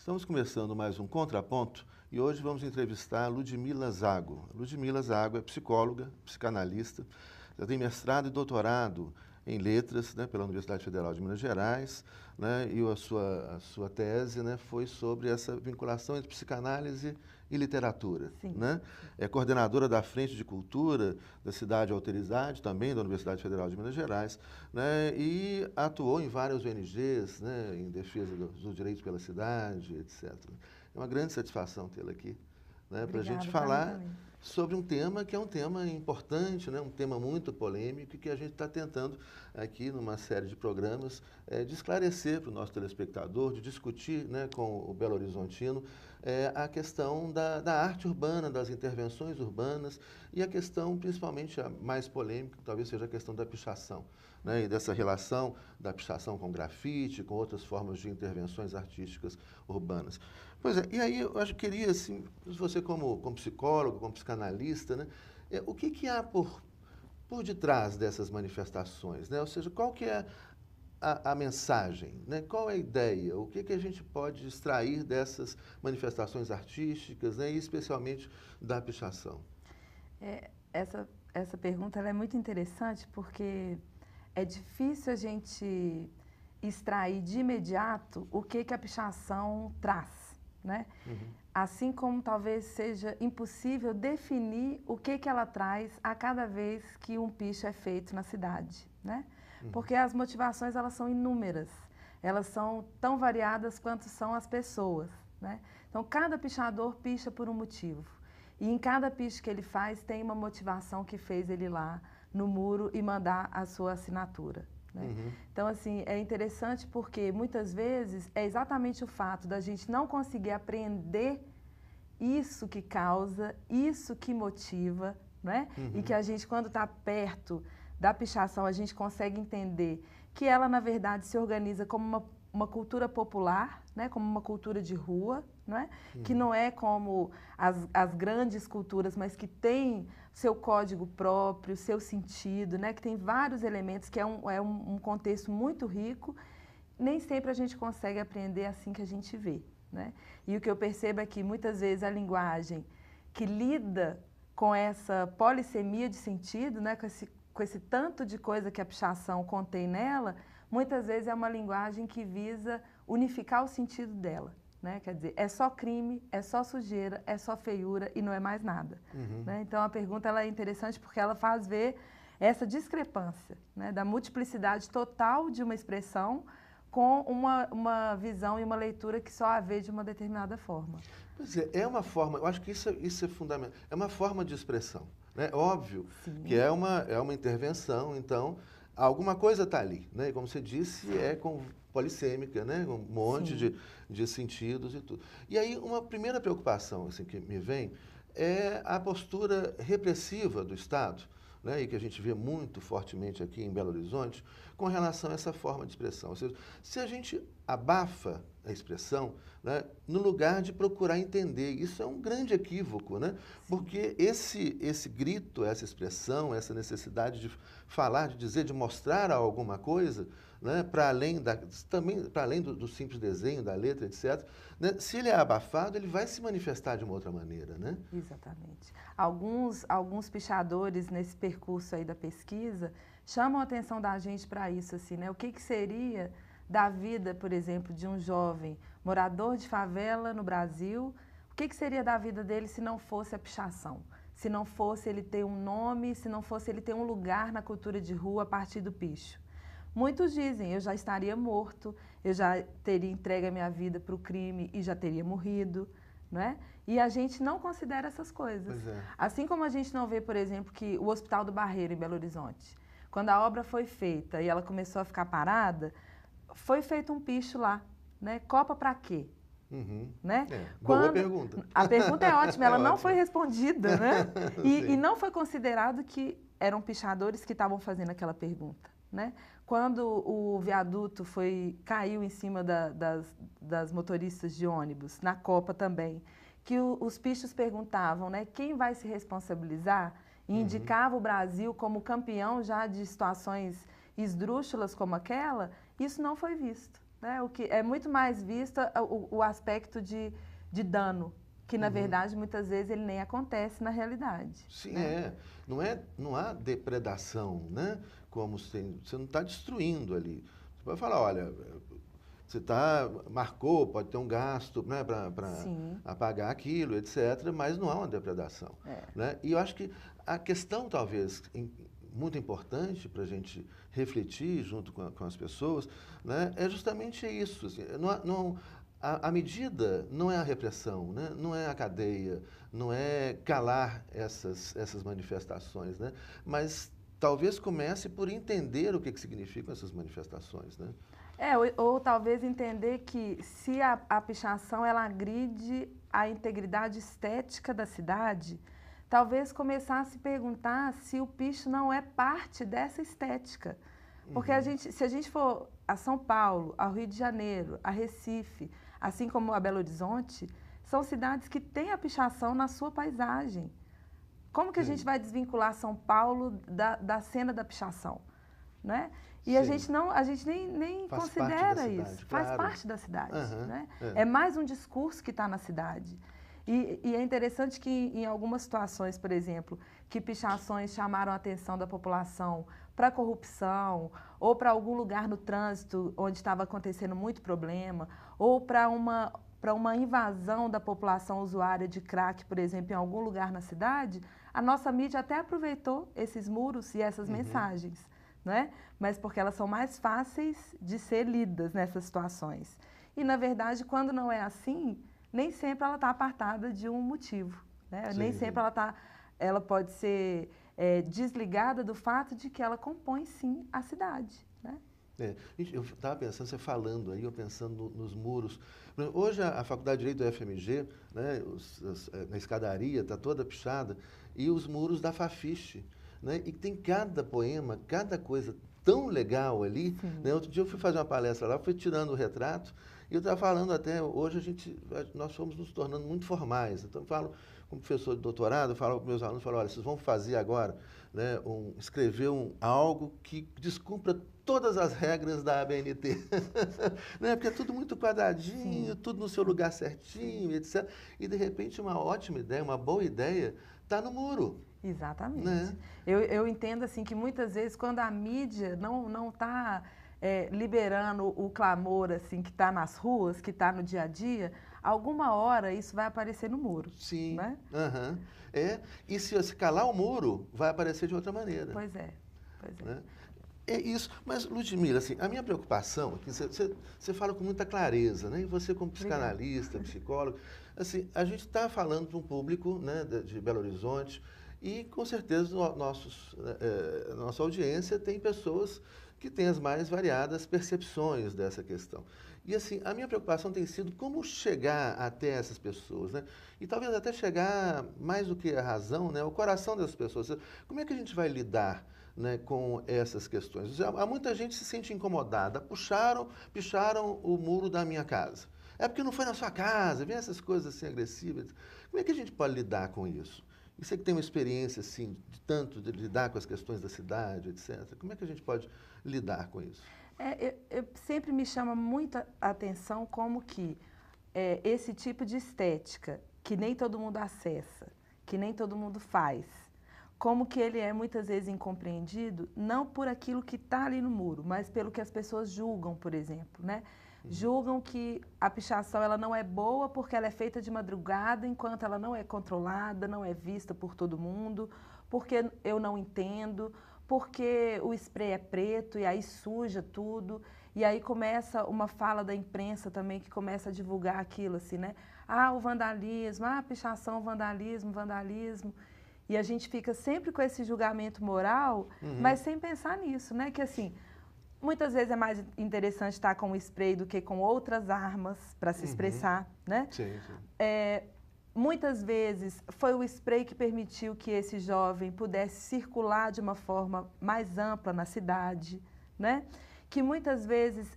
Estamos começando mais um Contraponto e hoje vamos entrevistar a Ludmila Zago. Ludmila Zago é psicóloga, psicanalista, ela tem mestrado e doutorado em letras, né, pela Universidade Federal de Minas Gerais, né, e a sua tese, né, foi sobre essa vinculação entre psicanálise e literatura. Sim. Né? É coordenadora da Frente de Cultura da Cidade Alteridade, também da Universidade Federal de Minas Gerais, né, e atuou em várias ONGs, né, em defesa dos direitos pela cidade, etc. É uma grande satisfação tê-la aqui, né, para a gente falar sobre um tema que é um tema importante, né, um tema muito polêmico e que a gente está tentando aqui numa série de programas de esclarecer para o nosso telespectador, de discutir, né, com o Belo Horizontino a questão da arte urbana, das intervenções urbanas e a questão, principalmente a mais polêmica, talvez seja a questão da pichação, né, e dessa relação da pichação com grafite, com outras formas de intervenções artísticas urbanas. Pois é, e aí eu acho que queria, assim, você como psicólogo, como psicanalista, né, o que há por detrás dessas manifestações, né? Ou seja, qual que é a mensagem, né? Qual é a ideia? O que a gente pode extrair dessas manifestações artísticas, né? E especialmente da pichação? Essa pergunta ela é muito interessante porque é difícil a gente extrair de imediato o que a pichação traz, né? Uhum. Assim como talvez seja impossível definir o que ela traz a cada vez que um picho é feito na cidade, né? Uhum. Porque as motivações elas são inúmeras, elas são tão variadas quanto são as pessoas, né? Então cada pichador picha por um motivo e em cada picho que ele faz tem uma motivação que fez ele ir lá no muro e mandar a sua assinatura. Né? Uhum. Então, assim, é interessante porque muitas vezes é exatamente o fato da gente não conseguir apreender isso que causa, isso que motiva, não é? Uhum. E que a gente, quando está perto da pichação, a gente consegue entender que ela, na verdade, se organiza como uma cultura popular, né? Como uma cultura de rua, não é? Uhum. Que não é como as grandes culturas, mas que tem seu código próprio, seu sentido, né? Que tem vários elementos, que é um contexto muito rico. Nem sempre a gente consegue aprender assim que a gente vê, né? E o que eu percebo é que muitas vezes a linguagem que lida com essa polissemia de sentido, né? Com esse tanto de coisa que a pichação contém nela, muitas vezes é uma linguagem que visa unificar o sentido dela. Né? Quer dizer, é só crime, é só sujeira, é só feiura e não é mais nada. Uhum. Né? Então, a pergunta ela é interessante porque ela faz ver essa discrepância, né? Da multiplicidade total de uma expressão com uma visão e uma leitura que só a vê de uma determinada forma. Pois é uma forma, eu acho que isso é fundamental, é uma forma de expressão. Né? Óbvio. Sim. Que é uma intervenção, então, alguma coisa está ali. Né? E como você disse, é polissêmica, né? Um monte de sentidos e tudo. E aí, uma primeira preocupação assim, que me vem é a postura repressiva do Estado, né? E que a gente vê muito fortemente aqui em Belo Horizonte, com relação a essa forma de expressão. Ou seja, se a gente abafa a expressão, né, no lugar de procurar entender, isso é um grande equívoco, né? Porque esse grito, essa expressão, essa necessidade de falar, de dizer, de mostrar alguma coisa, né, para além também para além do simples desenho, da letra, etc., né, se ele é abafado, ele vai se manifestar de uma outra maneira, né? Exatamente. Alguns pichadores nesse percurso aí da pesquisa chamam a atenção da gente para isso, assim, né? O que seria da vida, por exemplo, de um jovem morador de favela no Brasil? O que seria da vida dele se não fosse a pichação? Se não fosse ele ter um nome, se não fosse ele ter um lugar na cultura de rua a partir do picho? Muitos dizem, eu já estaria morto, eu já teria entregue a minha vida para o crime e já teria morrido, não é? E a gente não considera essas coisas. Pois é. Assim como a gente não vê, por exemplo, que o Hospital do Barreiro, em Belo Horizonte, quando a obra foi feita e ela começou a ficar parada, foi feito um picho lá, né? Copa para quê? Uhum. Né? Boa pergunta. A pergunta é ótima, ela não foi respondida, né? E não foi considerado que eram pichadores que estavam fazendo aquela pergunta. Né? Quando o viaduto caiu em cima das motoristas de ônibus, na Copa também, que os pichos perguntavam, né, quem vai se responsabilizar e indicava o Brasil como campeão já de situações esdrúxulas como aquela, isso não foi visto. né? O que é muito mais visto o aspecto de dano, que na verdade muitas vezes ele nem acontece na realidade. Sim, Né? não há depredação, né? Como você não está destruindo ali. Você pode falar, olha, você marcou, pode ter um gasto, né, para Sim. apagar aquilo, etc., mas não há uma depredação. É. Né? E eu acho que a questão, talvez, muito importante para a gente refletir junto com as pessoas, né, é justamente isso. Assim, a medida não é a repressão, né? Não é a cadeia, não é calar essas manifestações, né? Mas talvez comece por entender o que significam essas manifestações, né? Ou talvez entender que se a pichação ela agride a integridade estética da cidade, talvez começar a se perguntar se o picho não é parte dessa estética. Porque se a gente for a São Paulo, ao Rio de Janeiro, a Recife, assim como a Belo Horizonte, são cidades que têm a pichação na sua paisagem. Como que a gente vai desvincular São Paulo da cena da pichação? Né? E a gente nem considera isso. Claro. Faz parte da cidade. Né? É mais um discurso que está na cidade. E é interessante que em algumas situações, por exemplo, que pichações chamaram a atenção da população para corrupção, ou para algum lugar no trânsito onde estava acontecendo muito problema, ou para uma invasão da população usuária de crack, por exemplo, em algum lugar na cidade, a nossa mídia até aproveitou esses muros e essas mensagens. Né? Mas porque elas são mais fáceis de ser lidas nessas situações. E, na verdade, quando não é assim, nem sempre ela está apartada de um motivo. Né? Nem sempre ela pode ser desligada do fato de que ela compõe, sim, a cidade. Né? Eu estava pensando, você falando aí, eu pensando nos muros. Hoje a Faculdade de Direito do FMG, né, na escadaria, está toda pichada, e os muros da Fafiche. Né? E tem cada poema, cada coisa tão legal ali. Né? Outro dia eu fui fazer uma palestra lá, fui tirando o retrato, e eu estava falando até, hoje nós fomos nos tornando muito formais. Então eu falo como professor de doutorado, eu falo para meus alunos, olha, vocês vão fazer agora, né, escrever algo que descumpra todas as regras da ABNT. Né? Porque é tudo muito quadradinho, tudo no seu lugar certinho, etc. E, de repente, uma ótima ideia, uma boa ideia, está no muro. Exatamente. Né? Eu entendo assim que muitas vezes quando a mídia não está liberando o clamor assim que está nas ruas, que está no dia a dia, alguma hora isso vai aparecer no muro. Sim. Né? E se calar o muro, vai aparecer de outra maneira. Pois é. Né? É isso. Mas, Ludmila, assim, a minha preocupação, que você fala com muita clareza, né? E você como psicanalista, psicólogo, assim, a gente está falando para um público, né, de Belo Horizonte, e com certeza nossa audiência tem pessoas que têm as mais variadas percepções dessa questão. E assim, a minha preocupação tem sido como chegar até essas pessoas, né? E talvez até chegar, mais do que a razão, né, ao coração dessas pessoas. Como é que a gente vai lidar, né, com essas questões? Há muita gente que se sente incomodada. Picharam o muro da minha casa. É porque não foi na sua casa, vem essas coisas assim agressivas. Como é que a gente pode lidar com isso? E você que tem uma experiência assim, de lidar com as questões da cidade, etc. Como é que a gente pode lidar com isso? Sempre me chama muita atenção como que esse tipo de estética, que nem todo mundo acessa, que nem todo mundo faz, como que ele é muitas vezes incompreendido, não por aquilo que está ali no muro, mas pelo que as pessoas julgam, por exemplo, né? Julgam que a pichação ela não é boa porque ela é feita de madrugada, enquanto ela não é controlada, não é vista por todo mundo, porque eu não entendo, porque o spray é preto e aí suja tudo, e aí começa uma fala da imprensa também que começa a divulgar aquilo assim, né? O vandalismo, a pichação, vandalismo. E a gente fica sempre com esse julgamento moral, mas sem pensar nisso, né? Que assim, muitas vezes é mais interessante estar com o spray do que com outras armas para se expressar, né? Sim. Muitas vezes foi o spray que permitiu que esse jovem pudesse circular de uma forma mais ampla na cidade, né? Que muitas vezes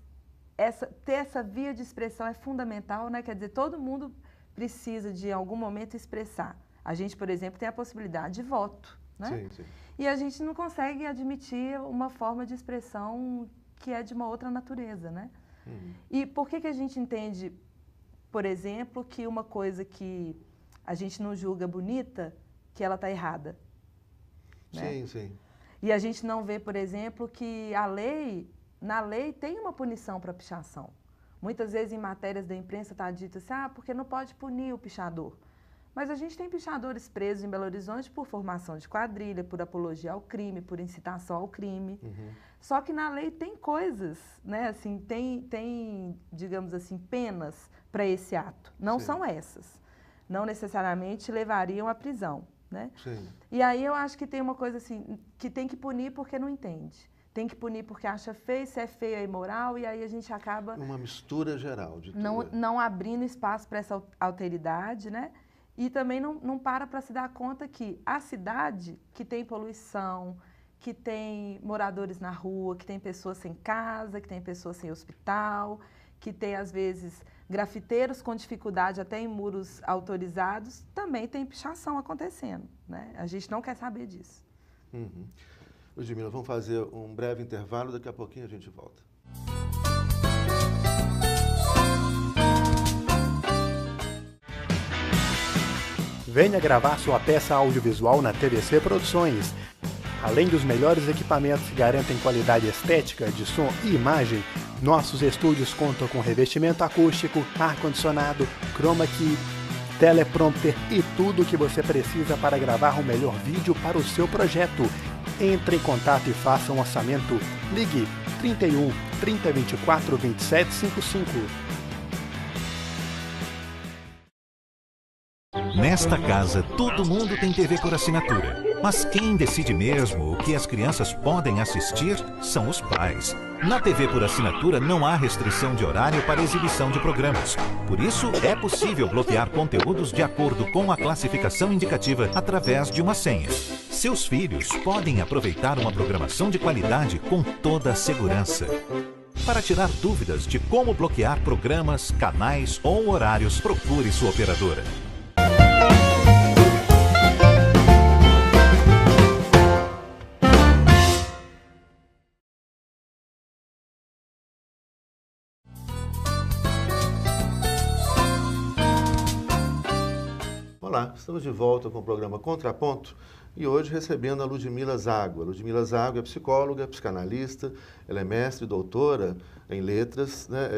ter essa via de expressão é fundamental, né? Quer dizer, todo mundo precisa de em algum momento expressar. A gente, por exemplo, tem a possibilidade de voto, né? Sim. E a gente não consegue admitir uma forma de expressão que é de uma outra natureza, né? E por que a gente entende, por exemplo, que uma coisa que a gente não julga bonita, que ela está errada? Né? Sim, sim. E a gente não vê, por exemplo, que na lei tem uma punição para pichação. Muitas vezes em matérias da imprensa está dito assim, porque não pode punir o pichador. Mas a gente tem pichadores presos em Belo Horizonte por formação de quadrilha, por apologia ao crime, por incitação ao crime. Só que na lei tem coisas, né? Assim, tem, digamos assim, penas para esse ato. Não Sim. são essas. Não necessariamente levariam à prisão, né? Sim. E aí eu acho que tem uma coisa assim, que tem que punir porque não entende. Tem que punir porque acha feio, se é feio é imoral, e aí a gente acaba... Uma mistura geral de tudo. Não abrindo espaço para essa alteridade, né? E também não para se dar conta que a cidade, que tem poluição, que tem moradores na rua, que tem pessoas sem casa, que tem pessoas sem hospital, que tem, às vezes, grafiteiros com dificuldade até em muros autorizados, também tem pichação acontecendo, né? A gente não quer saber disso. Ludmila, vamos fazer um breve intervalo, daqui a pouquinho a gente volta. Venha gravar sua peça audiovisual na TVC Produções. Além dos melhores equipamentos que garantem qualidade estética de som e imagem, nossos estúdios contam com revestimento acústico, ar-condicionado, chroma key, teleprompter e tudo o que você precisa para gravar o melhor vídeo para o seu projeto. Entre em contato e faça um orçamento. Ligue 31 3024 2755. Nesta casa, todo mundo tem TV por assinatura. Mas quem decide mesmo o que as crianças podem assistir são os pais. Na TV por assinatura não há restrição de horário para exibição de programas. Por isso, é possível bloquear conteúdos de acordo com a classificação indicativa através de uma senha. Seus filhos podem aproveitar uma programação de qualidade com toda a segurança. Para tirar dúvidas de como bloquear programas, canais ou horários, procure sua operadora. Olá, estamos de volta com o programa Contraponto e hoje recebendo a Ludmila Zágua. Ludmila Zágua é psicóloga, psicanalista, ela é mestre e doutora em letras, né,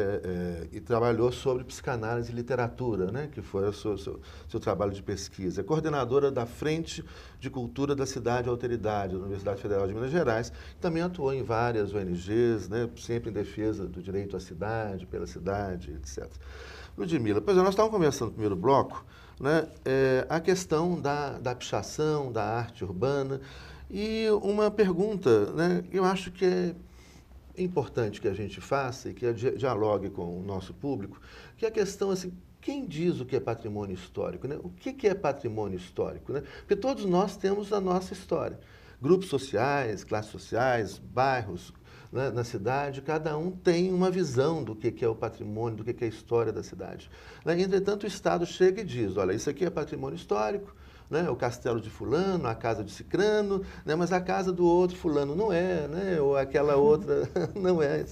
e trabalhou sobre psicanálise e literatura, né, que foi o seu trabalho de pesquisa. É coordenadora da Frente de Cultura da Cidade e Alteridade da Universidade Federal de Minas Gerais. Também atuou em várias ONGs, né, sempre em defesa do direito à cidade, pela cidade, etc. Ludmila, pois é, nós estávamos conversando no primeiro bloco, né, a questão da pichação, da arte urbana, e uma pergunta, né, que eu acho que é importante que a gente faça e que dialogue com o nosso público, que é a questão assim, quem diz o que é patrimônio histórico, né? O que é patrimônio histórico, né? Porque todos nós temos a nossa história. Grupos sociais, classes sociais, bairros, né, na cidade, cada um tem uma visão do que é o patrimônio, do que é a história da cidade. Né? Entretanto, o Estado chega e diz, olha, isso aqui é patrimônio histórico, né? O castelo de fulano, a casa de cicrano, né? Mas a casa do outro fulano não é, né? Ou aquela outra não é.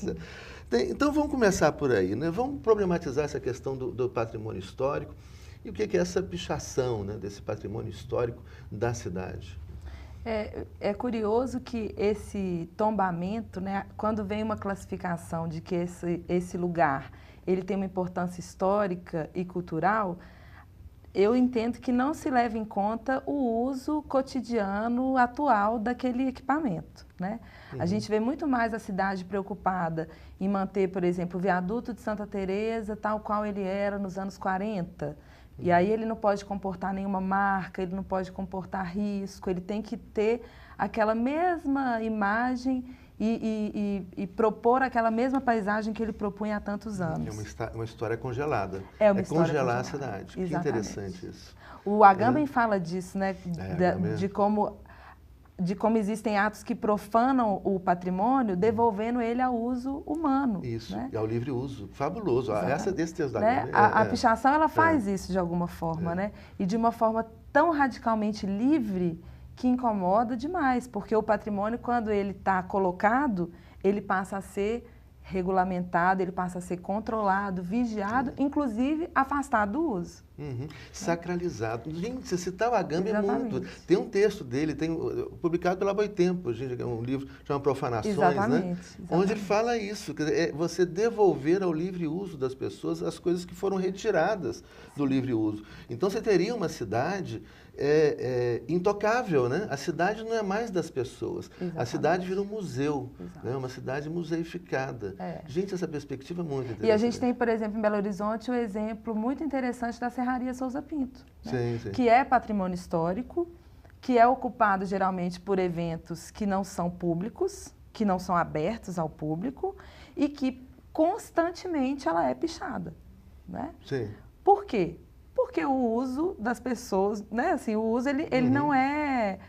Então, vamos começar por aí, né? Vamos problematizar essa questão do patrimônio histórico e o que é essa pichação, né, desse patrimônio histórico da cidade. É curioso que esse tombamento, né, quando vem uma classificação de que esse lugar ele tem uma importância histórica e cultural, eu entendo que não se leva em conta o uso cotidiano atual daquele equipamento, né? A gente vê muito mais a cidade preocupada em manter, por exemplo, o viaduto de Santa Teresa tal qual ele era nos anos 40. E aí ele não pode comportar nenhuma marca, ele não pode comportar risco, ele tem que ter aquela mesma imagem e propor aquela mesma paisagem que ele propunha há tantos anos. É uma história congelada. É uma história congelar congelada. A cidade. Exatamente. Que interessante isso. O Agamben fala disso, né? De como existem atos que profanam o patrimônio, devolvendo ele ao uso humano. Isso, né? E ao livre uso. Fabuloso. Essa é desse texto da né? A pichação, ela faz isso de alguma forma, né? E de uma forma tão radicalmente livre que incomoda demais, porque o patrimônio, quando ele está colocado, ele passa a ser regulamentado, ele passa a ser controlado, vigiado, inclusive afastado do uso. Sacralizado. Gente, você citar o Agamben é Exatamente. muito. Tem um texto dele, publicado pela Boitempo, gente, é um livro que chama Profanações, né? Onde ele fala isso, quer dizer, é você devolver ao livre uso das pessoas as coisas que foram retiradas do livre uso. Então você teria uma cidade intocável, né? A cidade não é mais das pessoas. Exatamente. A cidade vira um museu, né? Uma cidade museificada. Gente, essa perspectiva é muito interessante. E a gente tem, por exemplo, em Belo Horizonte, um exemplo muito interessante da Serraria Souza Pinto, né? Sim. Que é patrimônio histórico, que é ocupado geralmente por eventos que não são públicos, que não são abertos ao público e que constantemente ela é pichada, né? Sim. Por quê? Porque o uso das pessoas, né? Assim, o uso, ele não é...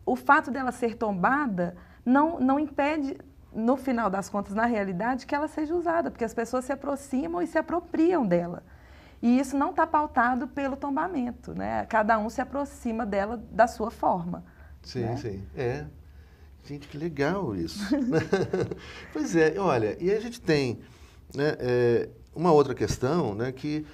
O fato dela ser tombada não impede, no final das contas, na realidade, que ela seja usada, porque as pessoas se aproximam e se apropriam dela. E isso não está pautado pelo tombamento, né? Cada um se aproxima dela da sua forma. Sim, né? sim. Gente, que legal isso. Pois é, olha, e a gente tem, né, uma outra questão, né, que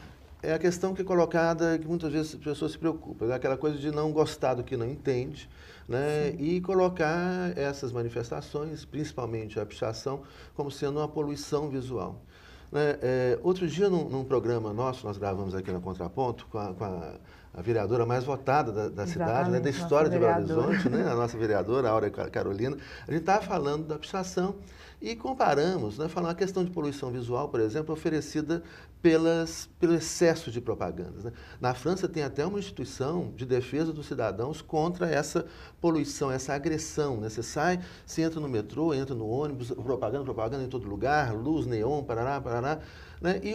é a questão que é colocada, que muitas vezes as pessoas se preocupam, né? Aquela coisa de não gostar do que não entende, né? E colocar essas manifestações, principalmente a pichação, como sendo uma poluição visual. Né? Outro dia, num programa nosso, nós gravamos aqui na Contraponto, com a vereadora mais votada da cidade, né? Da história de Belo Horizonte, né? A nossa vereadora, a Áurea Carolina, a gente estava falando da pichação e comparamos, né? Falando a questão de poluição visual, por exemplo, oferecida pelo excesso de propagandas. Né? Na França tem até uma instituição de defesa dos cidadãos contra essa poluição, essa agressão. Né? Você sai, você entra no metrô, entra no ônibus, propaganda em todo lugar, luz, neon, parará, parará. Né? E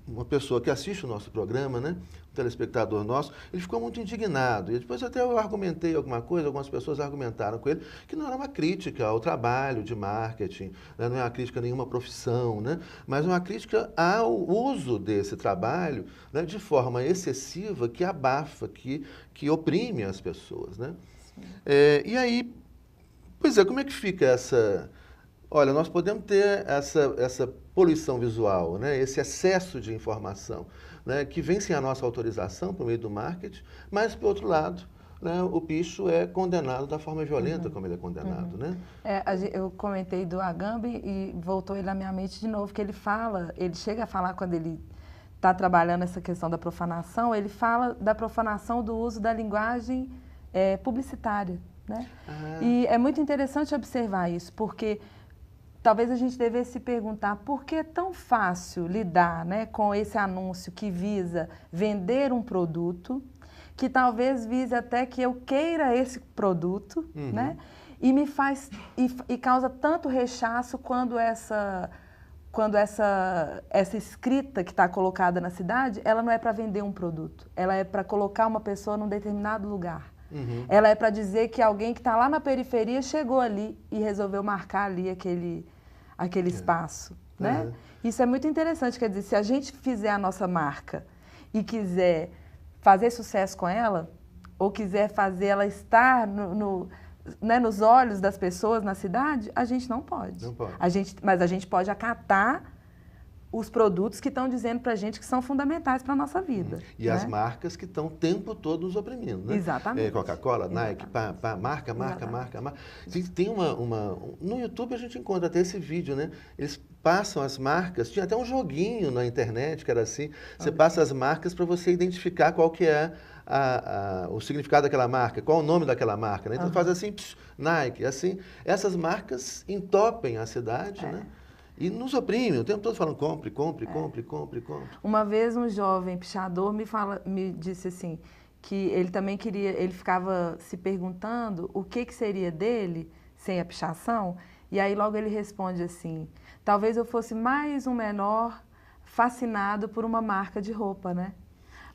uma pessoa que assiste o nosso programa, né? Um telespectador nosso, ele ficou muito indignado. E depois até eu argumentei alguma coisa, algumas pessoas argumentaram com ele, que não era uma crítica ao trabalho de marketing, né? Não é uma crítica a nenhuma profissão, né? Mas uma crítica ao uso desse trabalho, né? De forma excessiva, que abafa, que oprime as pessoas. Né? E aí, pois é, como é que fica essa... Olha, nós podemos ter essa poluição visual, né? Esse excesso de informação, né? Que vem sem a nossa autorização por meio do marketing, mas, por outro lado, né? O picho é condenado da forma violenta como ele é condenado. Né? Eu comentei do Agamben e voltou ele na minha mente de novo, que ele chega a falar quando ele está trabalhando essa questão da profanação, ele fala da profanação do uso da linguagem publicitária. Né? E é muito interessante observar isso, porque... Talvez a gente devesse se perguntar por que é tão fácil lidar, né, com esse anúncio que visa vender um produto, que talvez vise até que eu queira esse produto, né, e causa tanto rechaço quando essa escrita que está colocada na cidade, ela não é para vender um produto, ela é para colocar uma pessoa num determinado lugar. Ela é para dizer que alguém que está lá na periferia chegou ali e resolveu marcar ali aquele espaço. Né? Isso é muito interessante, quer dizer, se a gente fizer a nossa marca e quiser fazer sucesso com ela, ou quiser fazer ela estar né, nos olhos das pessoas na cidade, a gente não pode. Não pode. Mas a gente pode acatar os produtos que estão dizendo para a gente que são fundamentais para a nossa vida. E né? as marcas que estão o tempo todo nos oprimindo. Né? Exatamente. Coca-Cola, Nike, marca. Tem no YouTube a gente encontra até esse vídeo, né? Eles passam as marcas, tinha até um joguinho na internet que era assim, você passa as marcas para você identificar qual que é o significado daquela marca, qual o nome daquela marca. Né? Então faz assim, Nike, assim. Essas marcas entopem a cidade, né? E nos oprime, o tempo todo falando compre. Uma vez um jovem pichador me disse assim, que ele também ele ficava se perguntando o que seria dele sem a pichação, e aí logo ele responde assim, talvez eu fosse mais um menor fascinado por uma marca de roupa, né?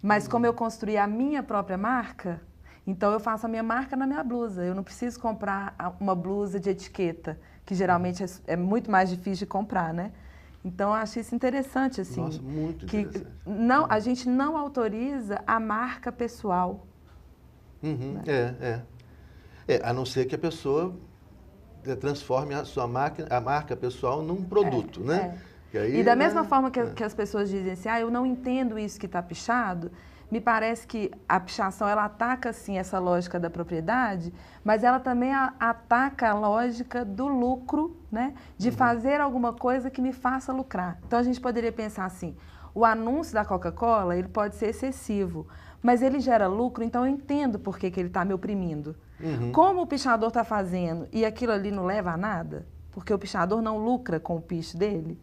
Mas como eu construí a minha própria marca, então eu faço a minha marca na minha blusa, eu não preciso comprar uma blusa de etiqueta, que geralmente é muito mais difícil de comprar, né? Então, eu acho isso interessante, assim. Nossa, muito interessante. A gente não autoriza a marca pessoal. Né? A não ser que a pessoa transforme a marca pessoal num produto, né? E da mesma forma que as pessoas dizem assim, eu não entendo isso que está pichado, me parece que a pichação, ela ataca, sim, essa lógica da propriedade, mas ela também ataca a lógica do lucro, né? De fazer alguma coisa que me faça lucrar. Então, a gente poderia pensar assim, o anúncio da Coca-Cola, ele pode ser excessivo, mas ele gera lucro, então eu entendo por que ele está me oprimindo. Como o pichador está fazendo e aquilo ali não leva a nada, porque o pichador não lucra com o piche dele,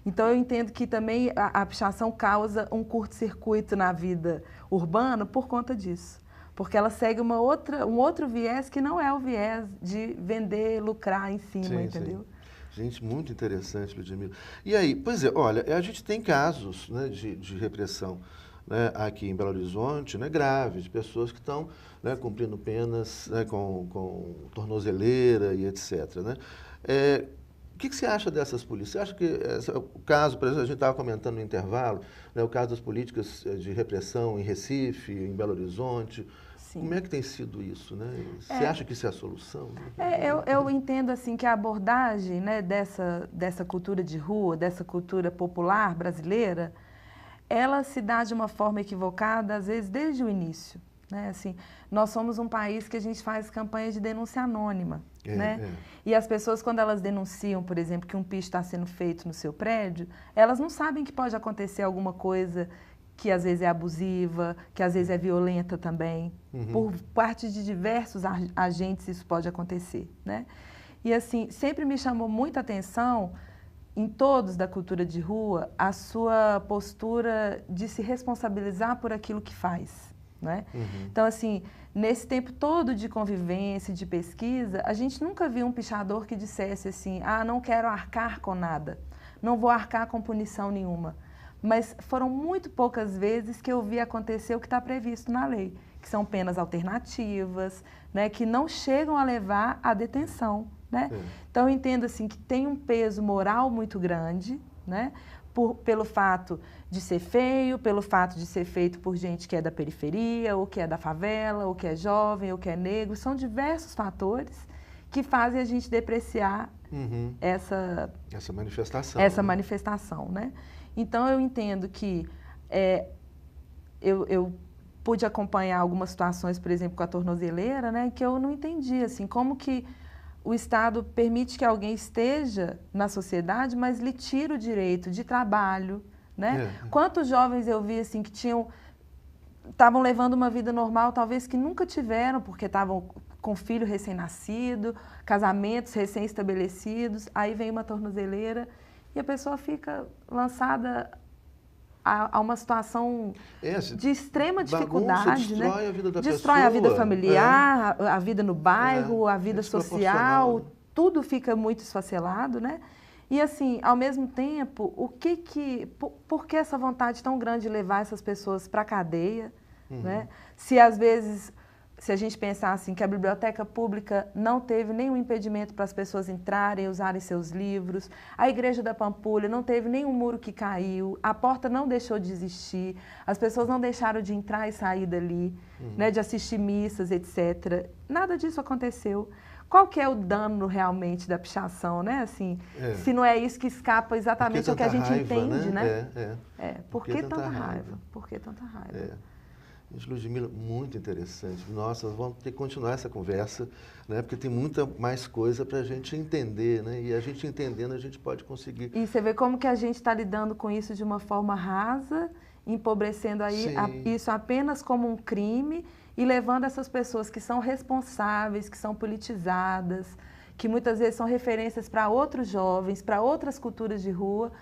então eu entendo que também a pichação causa um curto-circuito na vida urbana por conta disso. Porque ela segue um outro viés que não é o viés de vender, lucrar em cima, entendeu? Sim. Gente, muito interessante, Ludmila. E aí, pois é, olha, a gente tem casos, né, de repressão, né, aqui em Belo Horizonte, né, graves, de pessoas que estão, né, cumprindo penas, né, com tornozeleira e etc. Né? O que você acha dessas polícias? Você acha que o caso, por exemplo, a gente estava comentando no intervalo, né, o caso das políticas de repressão em Recife, em Belo Horizonte, Sim. Como é que tem sido isso, né? Você acha que isso é a solução? Eu entendo assim que a abordagem, né, dessa cultura de rua, dessa cultura popular brasileira, ela se dá de uma forma equivocada, às vezes, desde o início. Né? Assim, nós somos um país que a gente faz campanha de denúncia anônima. Né? E as pessoas, quando elas denunciam, por exemplo, que um picho está sendo feito no seu prédio, elas não sabem que pode acontecer alguma coisa que às vezes é abusiva, que às vezes é violenta também. Por parte de diversos agentes isso pode acontecer. Né? E assim, sempre me chamou muita atenção, em todos da cultura de rua, a sua postura de se responsabilizar por aquilo que faz. Né? Então, assim, nesse tempo todo de convivência, de pesquisa, a gente nunca viu um pichador que dissesse assim, não quero arcar com nada, não vou arcar com punição nenhuma. Mas foram muito poucas vezes que eu vi acontecer o que está previsto na lei, que são penas alternativas, né, que não chegam a levar à detenção. Né? Então, eu entendo assim, que tem um peso moral muito grande, né? Pelo fato de ser feio, pelo fato de ser feito por gente que é da periferia, ou que é da favela, ou que é jovem, ou que é negro. São diversos fatores que fazem a gente depreciar essa manifestação. Essa manifestação, né? Então, eu entendo que eu pude acompanhar algumas situações, por exemplo, com a tornozeleira, né, que eu não entendi, assim, como que o Estado permite que alguém esteja na sociedade, mas lhe tira o direito de trabalho, né? Quantos jovens eu vi assim que estavam levando uma vida normal, talvez que nunca tiveram, porque estavam com filho recém-nascido, casamentos recém-estabelecidos, aí vem uma tornozeleira e a pessoa fica lançada a uma situação de extrema dificuldade, destrói, né? A vida da destrói pessoa, a vida familiar, a vida no bairro, a vida social, tudo fica muito esfacelado, né? E assim, ao mesmo tempo, por que essa vontade tão grande de levar essas pessoas para a cadeia, né? Se às vezes, se a gente pensar assim, que a biblioteca pública não teve nenhum impedimento para as pessoas entrarem, usarem seus livros, a Igreja da Pampulha não teve nenhum muro que caiu, a porta não deixou de existir, as pessoas não deixaram de entrar e sair dali, né, de assistir missas, etc. Nada disso aconteceu. Qual que é o dano realmente da pichação, né? Assim, se não é isso que escapa exatamente ao que a gente entende, né? Por que tanta raiva? Por que tanta raiva? Gente, Ludmila, muito interessante. Nossa, vamos ter que continuar essa conversa, né? Porque tem muita mais coisa para a gente entender, né? E a gente entendendo, a gente pode conseguir... E você vê como que a gente está lidando com isso de uma forma rasa, empobrecendo aí isso apenas como um crime e levando essas pessoas que são responsáveis, que são politizadas, que muitas vezes são referências para outros jovens, para outras culturas de rua,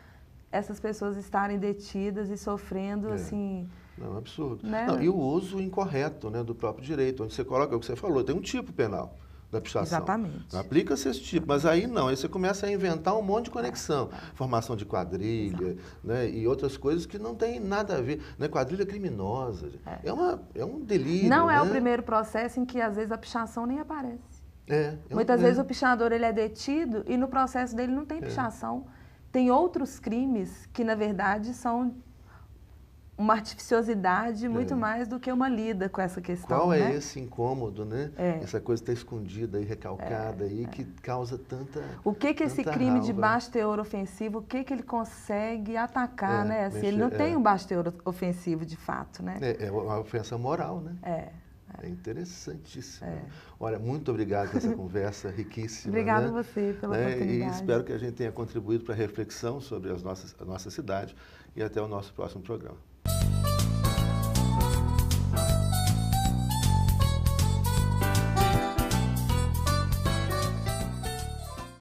essas pessoas estarem detidas e sofrendo, assim... Não, é um absurdo. Né? Não, e o uso incorreto, né, do próprio direito, onde você coloca, é o que você falou, tem um tipo penal da pichação. Exatamente. Aplica-se esse tipo, mas aí não, aí você começa a inventar um monte de conexão. Formação de quadrilha, né, e outras coisas que não tem nada a ver. Né, quadrilha criminosa. É um delírio. Não é né? o primeiro processo em que, às vezes, a pichação nem aparece. Muitas vezes o pichador ele é detido e no processo dele não tem pichação. Tem outros crimes que, na verdade, são uma artificiosidade muito mais do que uma lida com essa questão. Qual é né? esse incômodo, né? Essa coisa está escondida e recalcada aí que causa tanta. O que esse crime de raiva. baixo teor ofensivo, o que ele consegue atacar, né? Assim, ele mexer, não tem um baixo teor ofensivo de fato, né? É uma ofensa moral, né? É interessantíssimo. Olha, muito obrigado por essa conversa riquíssima. Obrigada né? a você pela E oportunidade. espero que a gente tenha contribuído para a reflexão sobre a nossa cidade e até o nosso próximo programa.